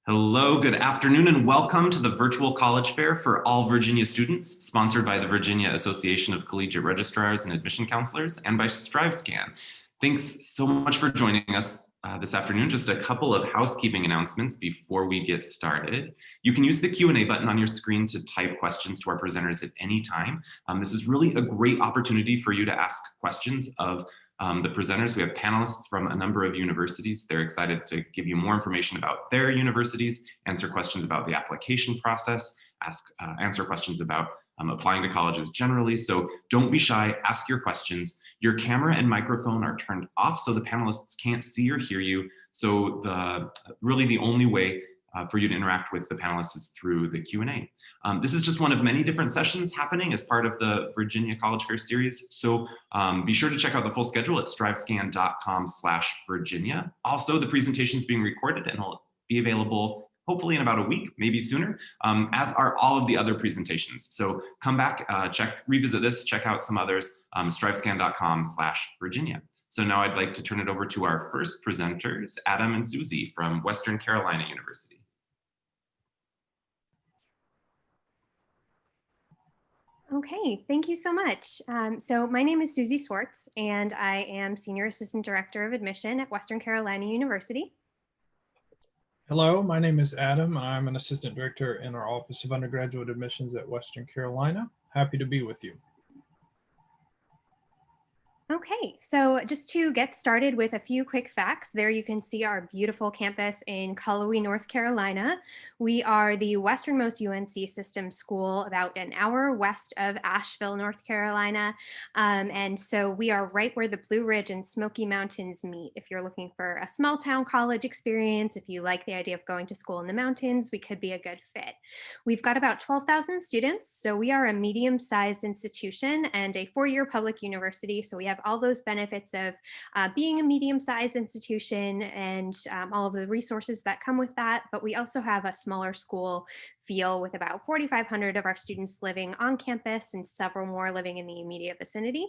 Hello, good afternoon, and welcome to the Virtual College Fair for all Virginia students, sponsored by the Virginia Association of Collegiate Registrars and Admission Counselors and by StriveScan. Thanks so much for joining us this afternoon. Just a couple of housekeeping announcements before we get started. You can use the Q&A button on your screen to type questions to our presenters at any time. This is really a great opportunity for you to ask questions of the presenters. We have panelists from a number of universities. They're excited to give you more information about their universities, answer questions about the application process, answer questions about applying to colleges generally. So don't be shy, ask your questions. Your camera and microphone are turned off so the panelists can't see or hear you. So really the only way for you to interact with the panelists is through the Q&A. This is just one of many different sessions happening as part of the Virginia College Fair series. So be sure to check out the full schedule at strivescan.com/Virginia. Also, the presentation is being recorded and will be available hopefully in about a week, maybe sooner, as are all of the other presentations. So come back, revisit this, check out some others, strivescan.com/Virginia. So now I'd like to turn it over to our first presenters, Adam and Susie from Western Carolina University. Okay, thank you so much. So my name is Susie Swartz, and I am Senior Assistant Director of Admission at Western Carolina University. Hello, my name is Adam. I'm an Assistant Director in our Office of Undergraduate Admissions at Western Carolina. Happy to be with you. Okay, so just to get started with a few quick facts, there you can see our beautiful campus in Cullowhee, North Carolina. We are the westernmost UNC system school, about an hour west of Asheville, North Carolina. And so we are right where the Blue Ridge and Smoky Mountains meet. If you're looking for a small town college experience, if you like the idea of going to school in the mountains, we could be a good fit. We've got about 12,000 students, so we are a medium-sized institution and a four-year public university. So we have all those benefits of being a medium-sized institution and all of the resources that come with that. But we also have a smaller school feel with about 4,500 of our students living on campus and several more living in the immediate vicinity.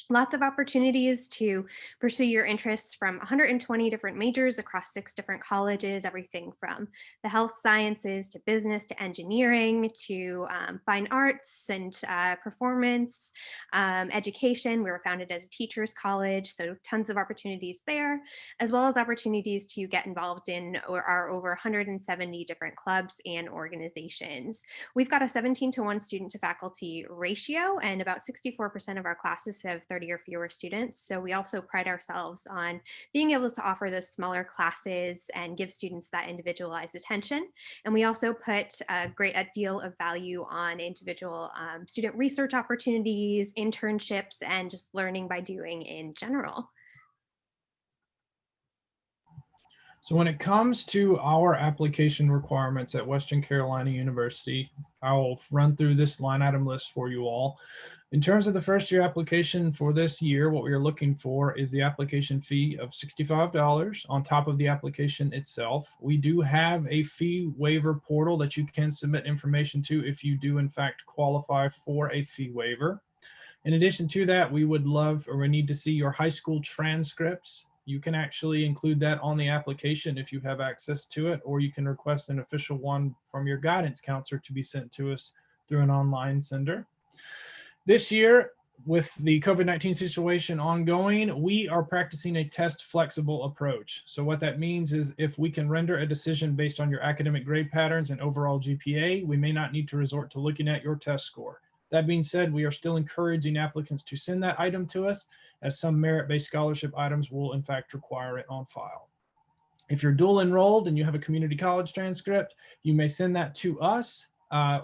Lots of opportunities to pursue your interests from 120 different majors across 6 different colleges, everything from the health sciences to business to engineering to fine arts and performance, education. We were founded as a teachers college, so tons of opportunities there, as well as opportunities to get involved in our over 170 different clubs and organizations. We've got a 17-to-1 student to faculty ratio, and about 64% of our classes have 30 or fewer students. So we also pride ourselves on being able to offer those smaller classes and give students that individualized attention. And we also put a deal of value on individual student research opportunities, internships, and just learning by doing in general. So when it comes to our application requirements at Western Carolina University, I'll run through this line item list for you all. In terms of the first year application for this year, what we are looking for is the application fee of $65 on top of the application itself. We do have a fee waiver portal that you can submit information to if you do in fact qualify for a fee waiver. In addition to that, we would love or we need to see your high school transcripts. You can actually include that on the application if you have access to it, or you can request an official one from your guidance counselor to be sent to us through an online sender. This year, with the COVID-19 situation ongoing, we are practicing a test flexible approach. So what that means is if we can render a decision based on your academic grade patterns and overall GPA, we may not need to resort to looking at your test score. That being said, we are still encouraging applicants to send that item to us, as some merit-based scholarship items will in fact require it on file. If you're dual enrolled and you have a community college transcript, you may send that to us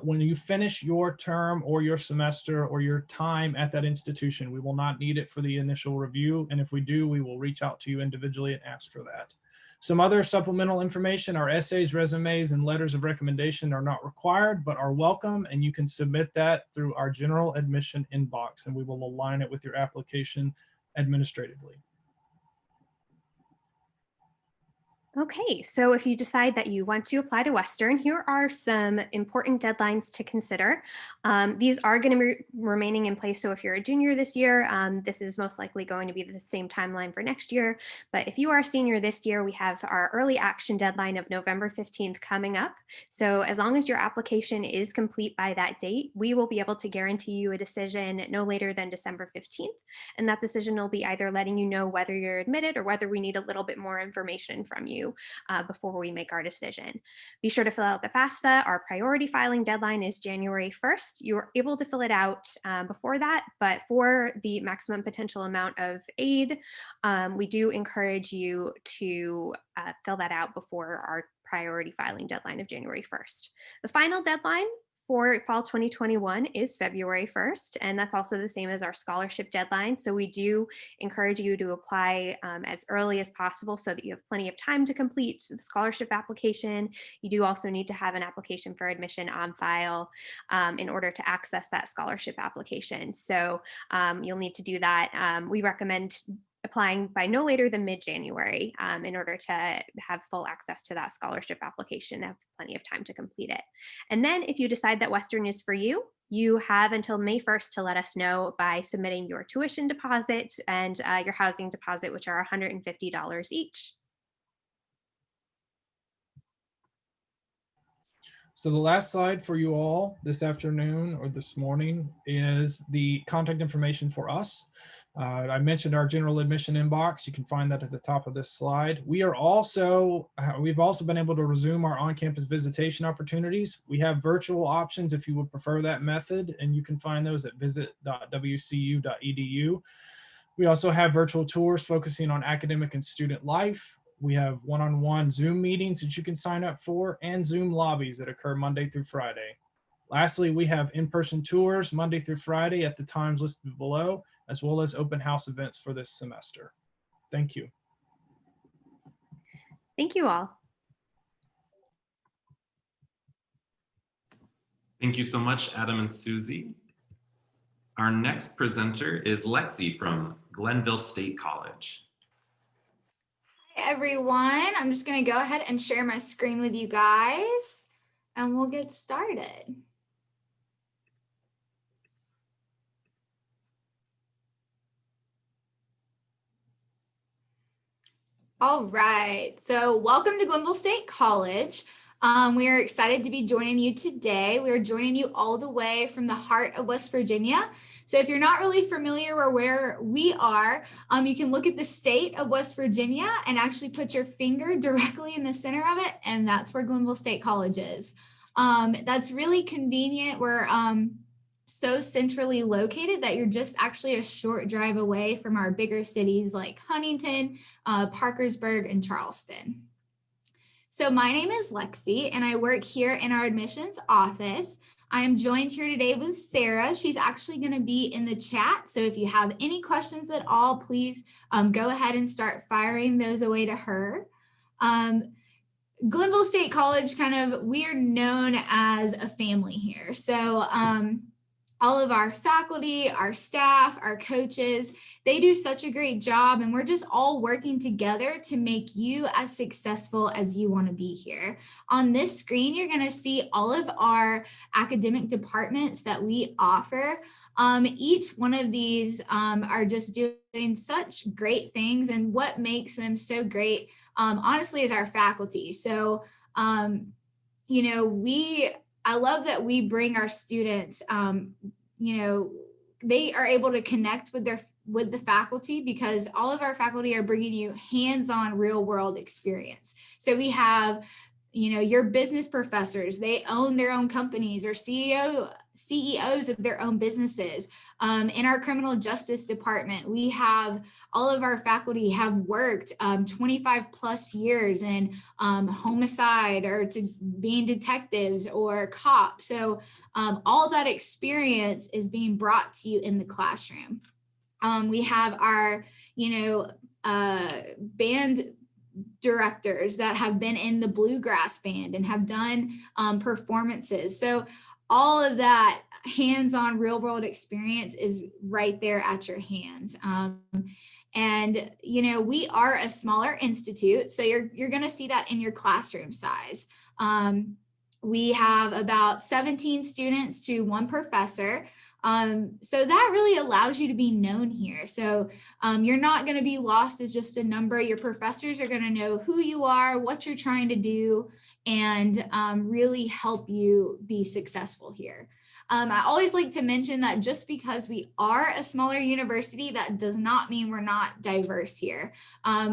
when you finish your term or your semester or your time at that institution. We will not need it for the initial review, and if we do, we will reach out to you individually and ask for that. Some other supplemental information, our essays, resumes, and letters of recommendation are not required, but are welcome, and you can submit that through our general admission inbox, and we will align it with your application administratively. Okay, so if you decide that you want to apply to Western, here are some important deadlines to consider. These are going to be remaining in place. So if you're a junior this year, this is most likely going to be the same timeline for next year. But if you are a senior this year, we have our early action deadline of November 15th coming up. So as long as your application is complete by that date, we will be able to guarantee you a decision no later than December 15th. And that decision will be either letting you know whether you're admitted or whether we need a little bit more information from you before we make our decision. Be sure to fill out the FAFSA. Our priority filing deadline is January 1st. You're able to fill it out before that, but for the maximum potential amount of aid, we do encourage you to fill that out before our priority filing deadline of January 1st. The final deadline for fall 2021 is February 1st, and that's also the same as our scholarship deadline. So we do encourage you to apply as early as possible so that you have plenty of time to complete the scholarship application. You do also need to have an application for admission on file in order to access that scholarship application. So you'll need to do that. We recommend applying by no later than mid-January in order to have full access to that scholarship application, have plenty of time to complete it. And then if you decide that Western is for you, you have until May 1st to let us know by submitting your tuition deposit and your housing deposit, which are $150 each. So the last slide for you all this afternoon or this morning is the contact information for us. I mentioned our general admission inbox. You can find that at the top of this slide. We've also been able to resume our on-campus visitation opportunities. We have virtual options if you would prefer that method, and you can find those at visit.wcu.edu. We also have virtual tours focusing on academic and student life. We have one-on-one Zoom meetings that you can sign up for and Zoom lobbies that occur Monday through Friday. Lastly, we have in-person tours Monday through Friday at the times listed below, as well as open house events for this semester. Thank you. Thank you all. Thank you so much, Adam and Susie. Our next presenter is Lexi from Glenville State College. Hi, everyone. I'm just going to go ahead and share my screen with you guys, and we'll get started. All right, so welcome to Glenville State College. We are excited to be joining you today. We are joining you all the way from the heart of West Virginia. So if you're not really familiar with where we are, you can look at the state of West Virginia and actually put your finger directly in the center of it, and that's where Glenville State College is. That's really convenient. We're so centrally located that you're just actually a short drive away from our bigger cities like Huntington, Parkersburg, and Charleston. So my name is Lexi, and I work here in our admissions office. I am joined here today with Sarah. She's actually going to be in the chat. So if you have any questions at all, please go ahead and start firing those away to her. Glenville State College, we are known as a family here. So all of our faculty, our staff, our coaches, they do such a great job, and we're just all working together to make you as successful as you want to be here. On this screen, you're going to see all of our academic departments that we offer. Each one of these are just doing such great things, and what makes them so great, honestly, is our faculty. So, I love that we bring our students, they are able to connect with the faculty, because all of our faculty are bringing you hands-on real world experience. So we have, your business professors, they own their own companies, or CEOs of their own businesses. In our criminal justice department, we have all of our faculty have worked 25 plus years in homicide, or to being detectives or cops. So all that experience is being brought to you in the classroom. We have our, band directors that have been in the bluegrass band and have done performances. So all of that hands-on real world experience is right there at your hands. And, you know, we are a smaller institute, so you're going to see that in your classroom size. We have about 17 students to one professor. So that really allows you to be known here. So you're not going to be lost as just a number. Your professors are going to know who you are, what you're trying to do, and really help you be successful here. I always like to mention that just because we are a smaller university, that does not mean we're not diverse here.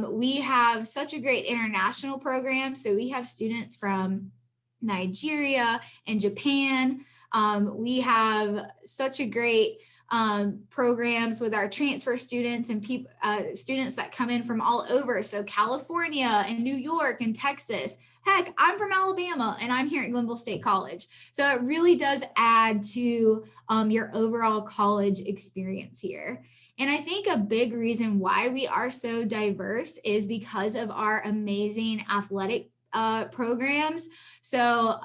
We have such a great international program. So we have students from Nigeria and Japan. We have such a great programs with our transfer students and students that come in from all over. So California and New York and Texas. Heck, I'm from Alabama and I'm here at Glenville State College. So it really does add to your overall college experience here. And I think a big reason why we are so diverse is because of our amazing athletic programs. So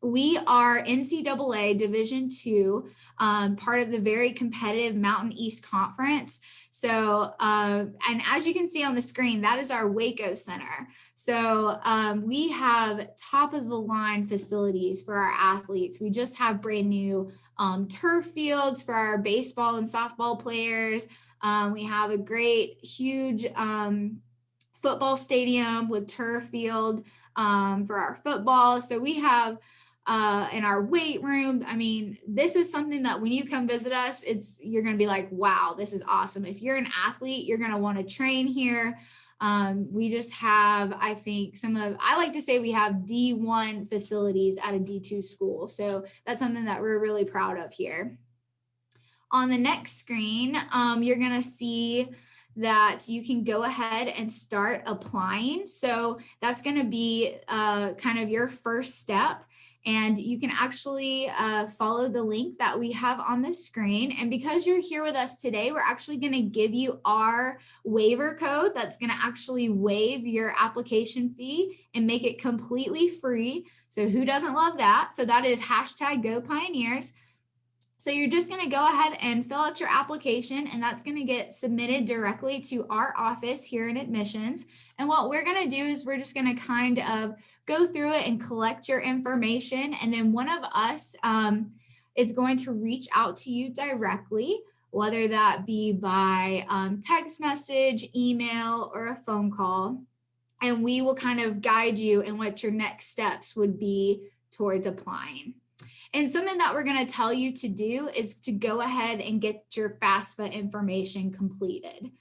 we are NCAA Division II, part of the very competitive Mountain East Conference. So, and as you can see on the screen, that is our Waco Center. So we have top of the line facilities for our athletes. We just have brand new turf fields for our baseball and softball players. We have a great, huge football stadium with turf field for our football. So we have in our weight room. I mean, this is something that when you come visit us, you're going to be like, wow, this is awesome. If you're an athlete, you're going to want to train here. We just have, I think I like to say we have D1 facilities at a D2 school. So that's something that we're really proud of here. On the next screen, you're going to see that you can go ahead and start applying. So that's going to be kind of your first step. And you can actually follow the link that we have on the screen. And because you're here with us today, we're actually going to give you our waiver code that's going to actually waive your application fee and make it completely free. So who doesn't love that? So that is #GoPioneers. So you're just going to go ahead and fill out your application, and that's going to get submitted directly to our office here in admissions. And what we're going to do is we're just going to kind of go through it and collect your information. And then one of us is going to reach out to you directly, whether that be by text message, email, or a phone call. And we will kind of guide you in what your next steps would be towards applying. And something that we're going to tell you to do is to go ahead and get your FAFSA information completed.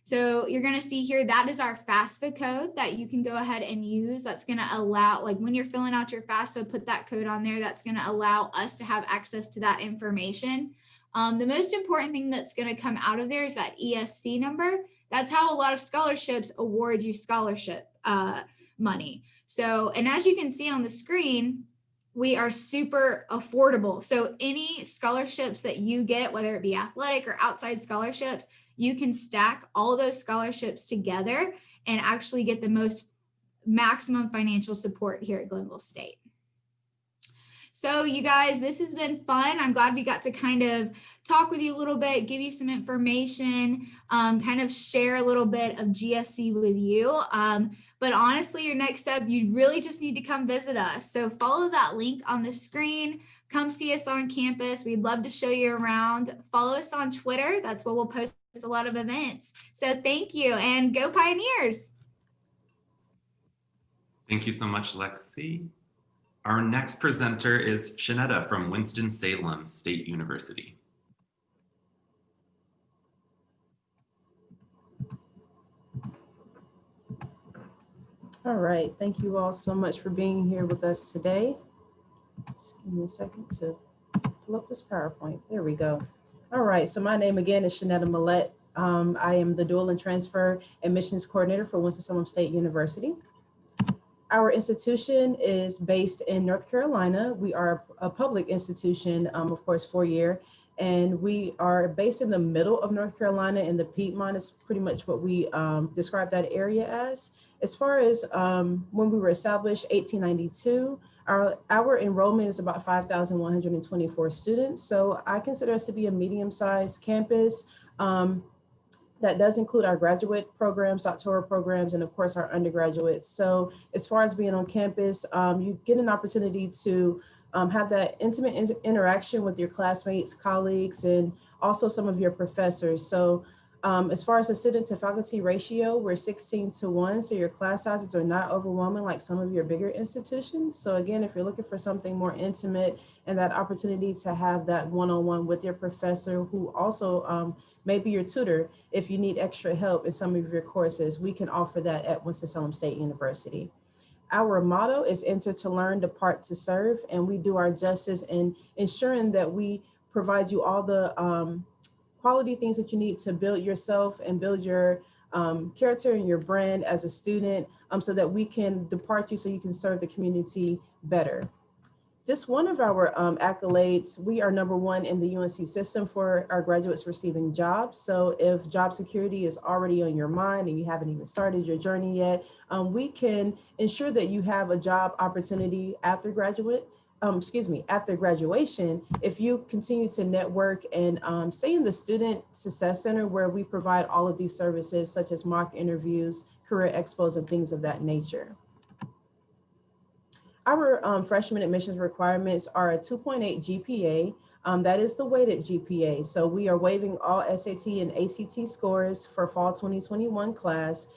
So you're going to see here, that is our FAFSA code that you can go ahead and use. That's going to allow, like when you're filling out your FAFSA, put that code on there. That's going to allow us to have access to that information. The most important thing that's going to come out of there is that EFC number. That's how a lot of scholarships award you scholarship money. So, and as you can see on the screen, we are super affordable. So any scholarships that you get, whether it be athletic or outside scholarships, you can stack all those scholarships together and actually get the most maximum financial support here at Glenville State. So you guys, this has been fun. I'm glad we got to kind of talk with you a little bit, give you some information, kind of share a little bit of GSC with you. But honestly, your next step, you really just need to come visit us. So follow that link on the screen. Come see us on campus. We'd love to show you around. Follow us on Twitter. That's where we'll post a lot of events. So thank you, and go Pioneers. Thank you so much, Lexi. Our next presenter is Shanetta from Winston-Salem State University. All right, thank you all so much for being here with us today. Just give me a second to pull up this PowerPoint. There we go. All right, so my name again is Shanetta Millette. I am the Dual and Transfer Admissions Coordinator for Winston-Salem State University. Our institution is based in North Carolina. We are a public institution, of course, 4-year, and we are based in the middle of North Carolina, and the Piedmont is pretty much what we describe that area as. As far as when we were established, 1892, Our enrollment is about 5,124 students. So I consider us to be a medium-sized campus. That does include our graduate programs, doctoral programs, and of course our undergraduates. So as far as being on campus, you get an opportunity to have that intimate interaction with your classmates, colleagues, and also some of your professors. So as far as the student to faculty ratio, we're 16:1. So your class sizes are not overwhelming like some of your bigger institutions. So again, if you're looking for something more intimate and that opportunity to have that one-on-one with your professor, who also may be your tutor, if you need extra help in some of your courses, we can offer that at Winston-Salem State University. Our motto is enter to learn, depart to serve, and we do our justice in ensuring that we provide you all the quality things that you need to build yourself and build your character and your brand as a student, so that we can depart you so you can serve the community better. Just one of our accolades, we are #1 in the UNC system for our graduates receiving jobs. So if job security is already on your mind and you haven't even started your journey yet, we can ensure that you have a job opportunity after after graduation, if you continue to network and stay in the Student Success Center, where we provide all of these services such as mock interviews, career expos, and things of that nature. Our freshman admissions requirements are a 2.8 GPA. That is the weighted GPA. So we are waiving all SAT and ACT scores for fall 2021 class.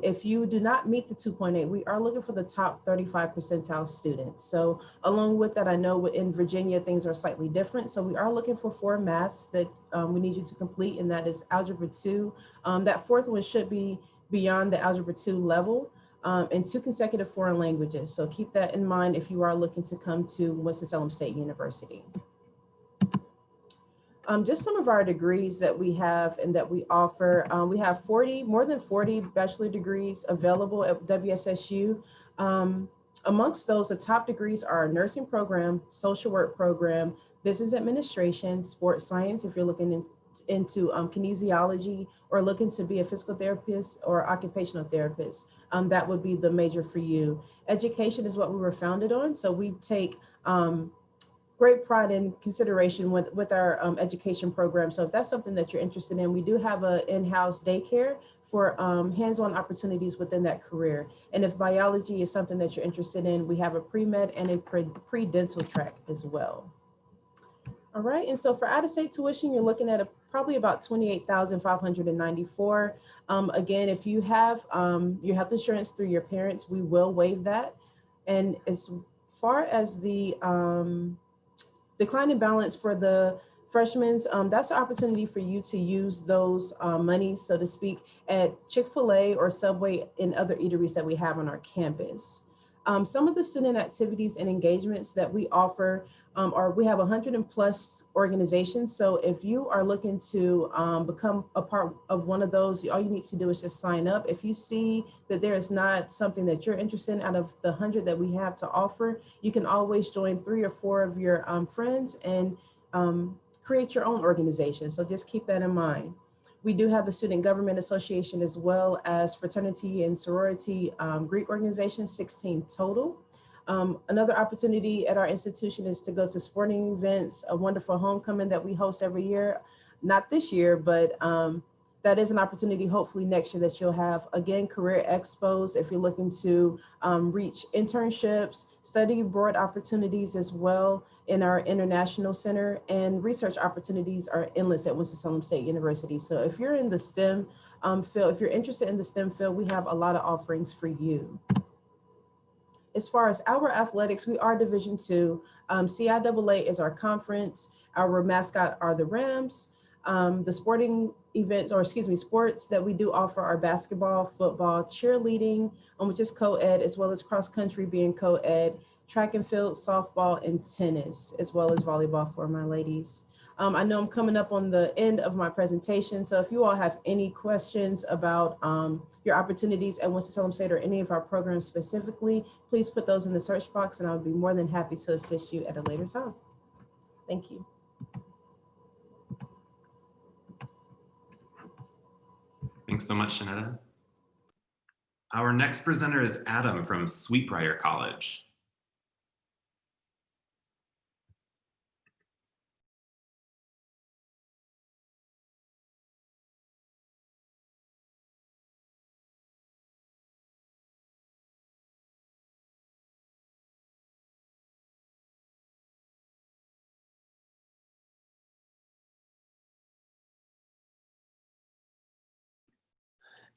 If you do not meet the 2.8, we are looking for the top 35 percentile students. So along with that, I know in Virginia, things are slightly different. So we are looking for 4 maths that we need you to complete, and that is Algebra 2. That 4th one should be beyond the Algebra 2 level. And 2 consecutive foreign languages. So keep that in mind if you are looking to come to Winston-Salem State University. Just some of our degrees that we have and that we offer. We have more than 40 bachelor degrees available at WSSU. Amongst those, the top degrees are our nursing program, social work program, business administration, sports science, if you're looking into kinesiology or looking to be a physical therapist or occupational therapist, that would be the major for you. Education is what we were founded on. So we take great pride and consideration with our education program. So if that's something that you're interested in, we do have an in-house daycare for hands-on opportunities within that career. And if biology is something that you're interested in, we have a pre-med and a pre-dental track as well. All right, and so for out-of-state tuition, you're looking at probably about $28,594. Again, if you have your health insurance through your parents, we will waive that. And as far as the declining balance for the freshmen, that's an opportunity for you to use those monies, so to speak, at Chick-fil-A or Subway and other eateries that we have on our campus. Some of the student activities and engagements that we offer we have 100+ organizations. So if you are looking to become a part of one of those, all you need to do is just sign up. If you see that there is not something that you're interested in out of the 100 that we have to offer, you can always join 3 or 4 of your friends and create your own organization. So just keep that in mind. We do have the Student Government Association as well as fraternity and sorority Greek organizations, 16 total. Another opportunity at our institution is to go to sporting events, a wonderful homecoming that we host every year. Not this year, but that is an opportunity hopefully next year that you'll have. Again, career expos, if you're looking to reach internships, study abroad opportunities as well in our international center, and research opportunities are endless at Winston-Salem State University. So if you're in the STEM field, if you're interested in the STEM field, we have a lot of offerings for you. As far as our athletics, we are Division II. CIAA is our conference. Our mascot are the Rams. The sporting events, or excuse me, sports that we do offer are basketball, football, cheerleading, which is co-ed, as well as cross country being co-ed, track and field, softball, and tennis, as well as volleyball for my ladies. I know I'm coming up on the end of my presentation, so if you all have any questions about your opportunities at Winston-Salem State or any of our programs specifically, please put those in the search box and I'll be more than happy to assist you at a later time. Thank you. Thanks so much, Shanetta. Our next presenter is Adam from Briar College.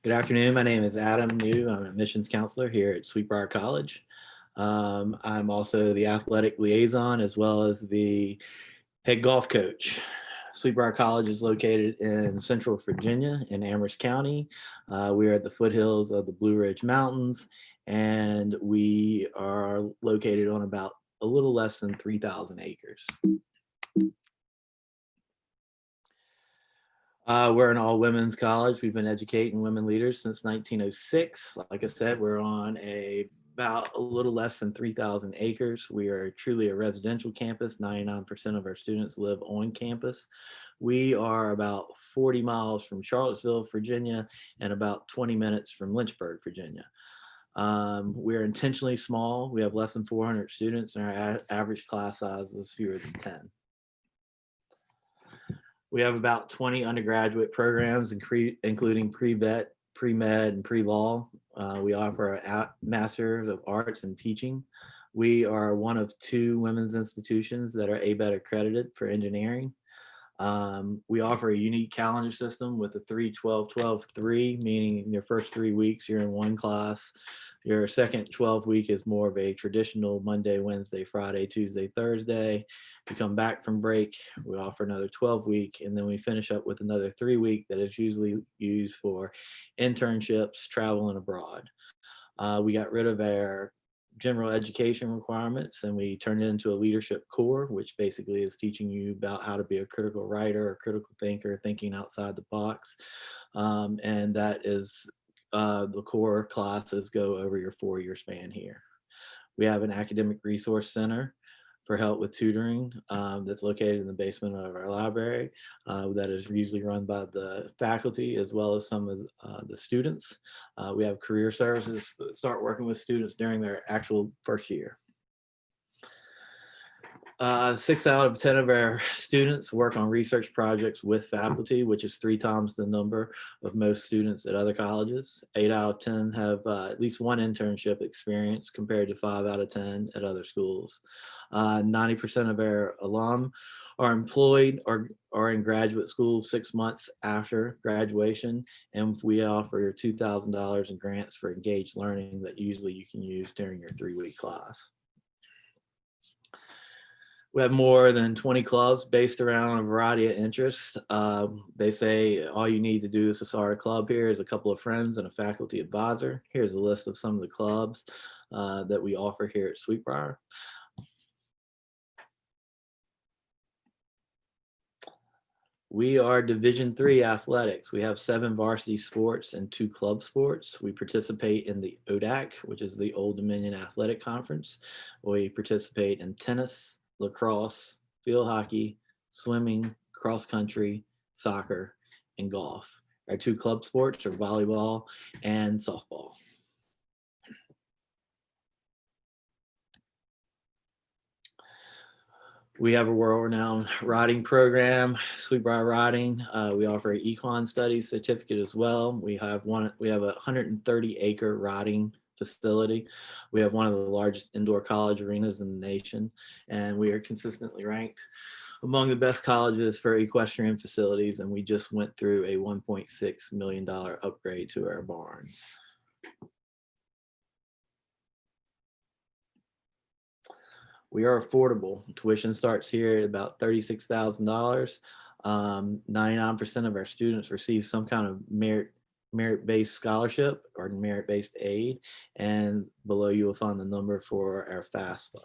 Good afternoon. My name is Adam New. I'm an admissions counselor here at Briar College. I'm also the athletic liaison as well as the head golf coach. Briar College is located in Central Virginia in Amherst County. We are at the foothills of the Blue Ridge Mountains, and we are located on about a little less than 3,000 acres. We're an all women's college. We've been educating women leaders since 1906. Like I said, we're on about a little less than 3,000 acres. We are truly a residential campus. 99% of our students live on campus. We are about 40 miles from Charlottesville, Virginia, and about 20 minutes from Lynchburg, Virginia. We're intentionally small. We have less than 400 students, and our average class size is fewer than 10. We have about 20 undergraduate programs, including pre-vet, pre-med, and pre-law. We offer a Master of Arts in Teaching. We are one of 2 women's institutions that are ABET accredited for engineering. We offer a unique calendar system with a 3-12-12-3, meaning your first 3 weeks you're in one class. Your second 12 week is more of a traditional Monday, Wednesday, Friday, Tuesday, Thursday. We come back from break, we offer another 12 week, and then we finish up with another 3 week that is usually used for internships, travel, and abroad. We got rid of our general education requirements and we turned it into a leadership core, which basically is teaching you about how to be a critical writer, a critical thinker, thinking outside the box. And that is the core classes go over your 4-year span here. We have an academic resource center for help with tutoring that's located in the basement of our library that is usually run by the faculty as well as some of the students. We have career services that start working with students during their actual first year. 6 out of 10 of our students work on research projects with faculty, which is 3 times the number of most students at other colleges. 8 out of 10 have at least one internship experience compared to 5 out of 10 at other schools. 90% of our alum are employed or are in graduate school 6 months after graduation, and we offer $2,000 in grants for engaged learning that usually you can use during your 3-week class. We have more than 20 clubs based around a variety of interests. They say all you need to do is to start a club here is a couple of friends and a faculty advisor. Here's a list of some of the clubs that we offer here at Briar. We are Division III athletics. We have 7 varsity sports and 2 club sports. We participate in the ODAC, which is the Old Dominion Athletic Conference. We participate in tennis, lacrosse, field hockey, swimming, cross country, soccer, and golf. Our 2 club sports are volleyball and softball. We have a world-renowned riding program, Briar Riding. We offer an econ studies certificate as well. We have a 130-acre riding facility. We have one of the largest indoor college arenas in the nation, and we are consistently ranked among the best colleges for equestrian facilities, and we just went through a $1.6 million upgrade to our barns. We are affordable. Tuition starts here at about $36,000. 99% of our students receive some kind of merit-based scholarship or merit-based aid, and below you will find the number for our FAFSA.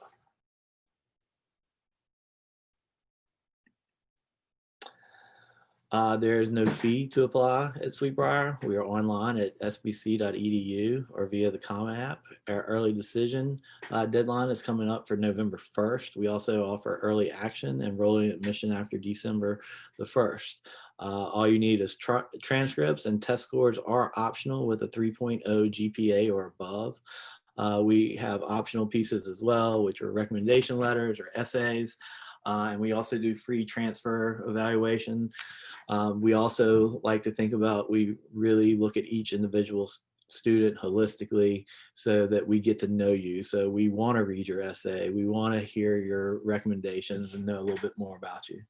There is no fee to apply at Briar. We are online at sbc.edu or via the Common App. Our early decision deadline is coming up for November 1st. We also offer early action and rolling admission after December the 1st. All you need is transcripts, and test scores are optional with a 3.0 GPA or above. We have optional pieces as well, which are recommendation letters or essays. And we also do free transfer evaluation. We also like to think about, we really look at each individual student holistically so that we get to know you. So we want to read your essay. We want to hear your recommendations and know a little bit more about you.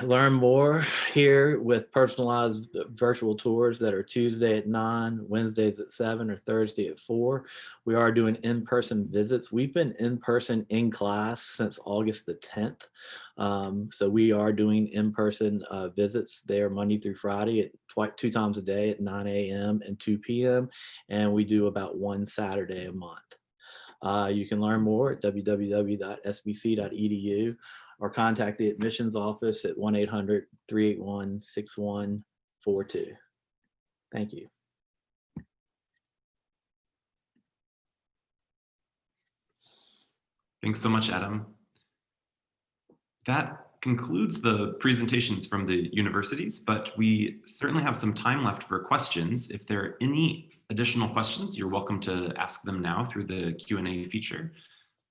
Learn more here with personalized virtual tours that are Tuesday at 9, Wednesdays at 7, or Thursday at 4. We are doing in-person visits. We've been in person in class since August the 10th. So we are doing in-person visits there Monday through Friday at 2 times a day at 9 a.m. and 2 p.m. And we do about one Saturday a month. You can learn more at www.sbc.edu or contact the admissions office at 1-800-381-6142. Thank you. Thanks so much, Adam. That concludes the presentations from the universities, but we certainly have some time left for questions. If there are any additional questions, you're welcome to ask them now through the Q&A feature.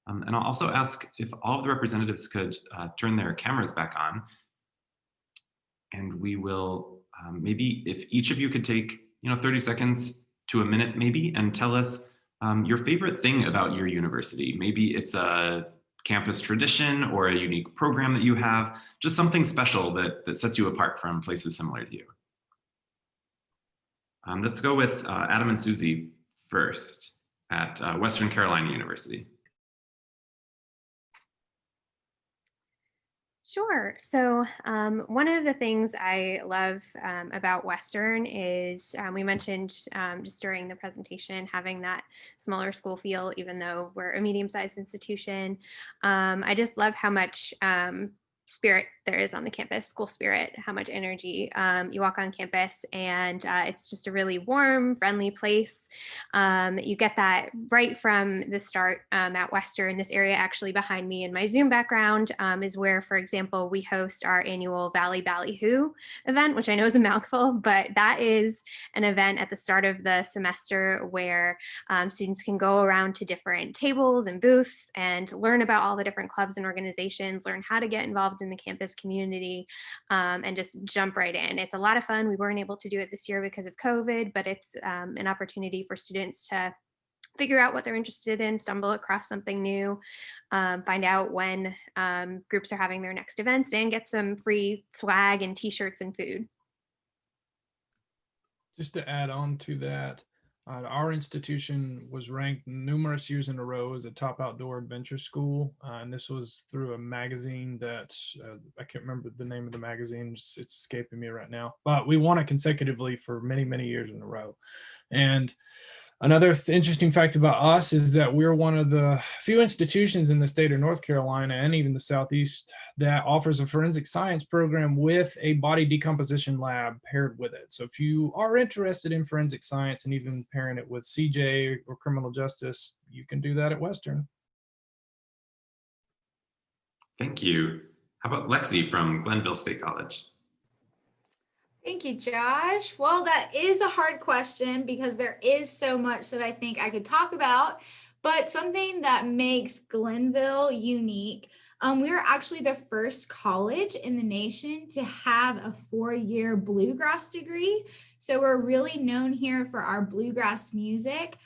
And I'll also ask if all of the representatives could turn their cameras back on. And we will maybe if each of you could take 30 seconds to a minute maybe and tell us your favorite thing about your university. Maybe it's a campus tradition or a unique program that you have, just something special that sets you apart from places similar to you. Let's go with Adam and Susie first at Western Carolina University. Sure. So one of the things I love about Western is we mentioned just during the presentation having that smaller school feel, even though we're a medium-sized institution. I just love how much spirit there is on the campus, school spirit, how much energy. You walk on campus and it's just a really warm, friendly place. You get that right from the start at Western. This area actually behind me in my Zoom background is where, for example, we host our annual Valley Ballyhoo event, which I know is a mouthful, but that is an event at the start of the semester where students can go around to different tables and booths and learn about all the different clubs and organizations, learn how to get involved in the campus community, and just jump right in. It's a lot of fun. We weren't able to do it this year because of COVID, but it's an opportunity for students to figure out what they're interested in, stumble across something new, find out when groups are having their next events, and get some free swag and t-shirts and food. Just to add on to that, our institution was ranked numerous years in a row as a top outdoor adventure school. And this was through a magazine that I can't remember the name of the magazine. It's escaping me right now, but we won it consecutively for many, many years in a row. And another interesting fact about us is that we're one of the few institutions in the state of North Carolina and even the Southeast that offers a forensic science program with a body decomposition lab paired with it. So if you are interested in forensic science and even pairing it with CJ or criminal justice, you can do that at Western. Thank you. How about Lexi from Glenville State College? Thank you, Josh. Well, that is a hard question because there is so much that I think I could talk about, but something that makes Glenville unique, we are actually the first college in the nation to have a 4-year bluegrass degree. So we're really known here for our bluegrass music.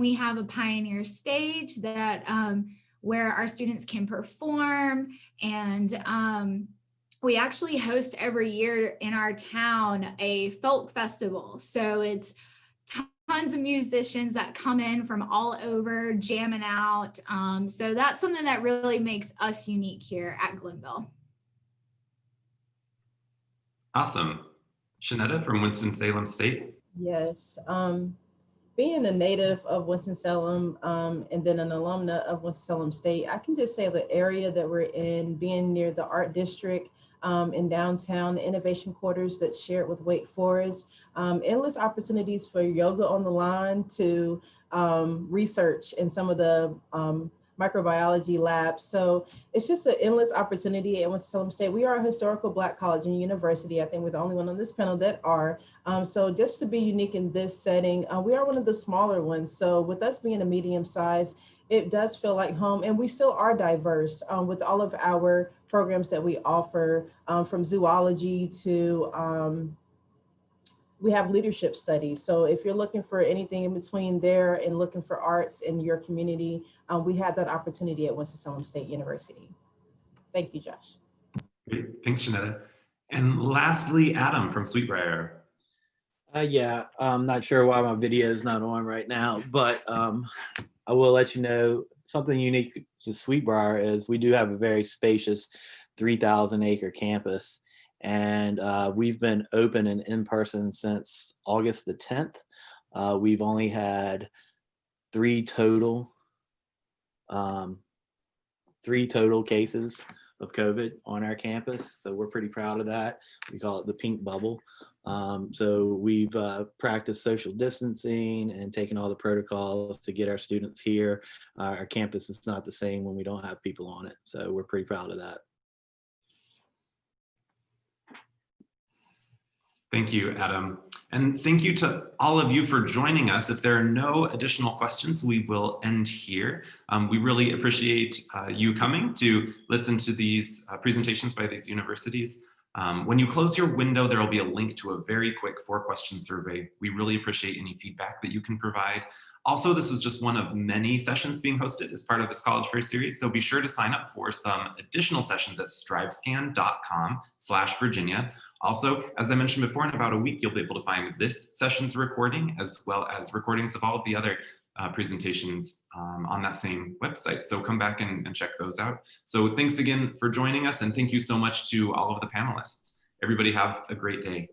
We have a pioneer stage that where our students can perform, and we actually host every year in our town a folk festival. So it's tons of musicians that come in from all over jamming out. So that's something that really makes us unique here at Glenville. Awesome. Shanetta from Winston-Salem State. Yes. Being a native of Winston-Salem and then an alumna of Winston-Salem State, I can just say the area that we're in, being near the art district, in downtown, the innovation quarters that's shared with Wake Forest, endless opportunities for yoga on the line to research in some of the microbiology labs. So it's just an endless opportunity at Winston-Salem State. We are a historical Black college and university. I think we're the only one on this panel that are. So just to be unique in this setting, we are one of the smaller ones. So with us being a medium size, it does feel like home, and we still are diverse with all of our programs that we offer, from zoology to we have leadership studies. So if you're looking for anything in between there and looking for arts in your community, we have that opportunity at Winston-Salem State University. Thank you, Josh. Great. Thanks, Janetta. And lastly, Adam from Briar. Yeah, I'm not sure why my video is not on right now, but I will let you know something unique to Briar is we do have a very spacious 3,000-acre campus, and we've been open and in person since August the 10th. We've only had three total cases of COVID on our campus, so we're pretty proud of that. We call it the pink bubble. So we've practiced social distancing and taken all the protocols to get our students here. Our campus is not the same when we don't have people on it, so we're pretty proud of that. Thank you, Adam. And thank you to all of you for joining us. If there are no additional questions, we will end here. We really appreciate you coming to listen to these presentations by these universities. When you close your window, there will be a link to a very quick 4-question survey. We really appreciate any feedback that you can provide. Also, this was just one of many sessions being hosted as part of this College Fair series, so be sure to sign up for some additional sessions at strivescan.com/Virginia. Also, as I mentioned before, in about a week, you'll be able to find this session's recording as well as recordings of all of the other presentations on that same website. So come back and check those out. So thanks again for joining us, and thank you so much to all of the panelists. Everybody have a great day.